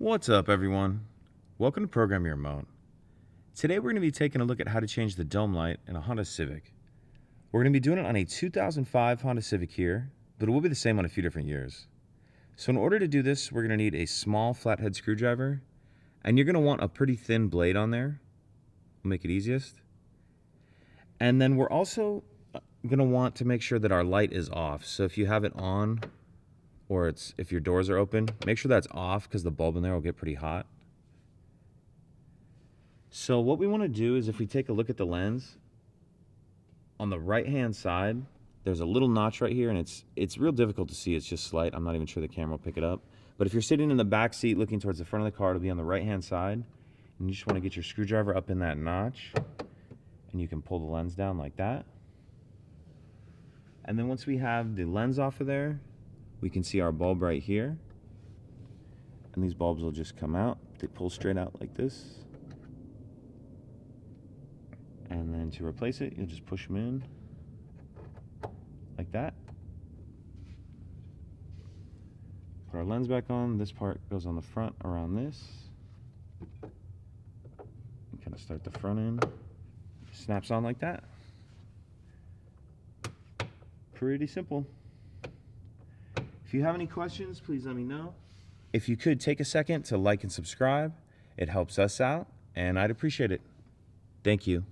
What's up, everyone? Welcome to Program Your Remote. Today we're going to be taking a look at how to change the dome light in a Honda Civic. We're going to be doing it on a 2005 Honda Civic here, but it will be the same on a few different years. So in order to do this, we're going to need a small flathead screwdriver, and you're going to want a pretty thin blade on there. We'll make it easiest. And then we're also going to want to make sure that our light is off. So if you have it on, or if your doors are open, make sure that's off because the bulb in there will get pretty hot. So what we want to do is, if we take a look at the lens, on the right hand side there's a little notch right here, and it's real difficult to see. It's just slight. I'm not even sure the camera will pick it up. But if you're sitting in the back seat looking towards the front of the car, it'll be on the right hand side, and you just want to get your screwdriver up in that notch, and you can pull the lens down like that. And then once we have the lens off of there, we can see our bulb right here, and these bulbs will just come out. They pull straight out like this, and then to replace it, you'll just push them in like that. Put our lens back on. This part goes on the front around this, and kind of start the front end. Snaps on like that. Pretty simple. If you have any questions, please let me know. If you could take a second to like and subscribe, it helps us out, and I'd appreciate it. Thank you.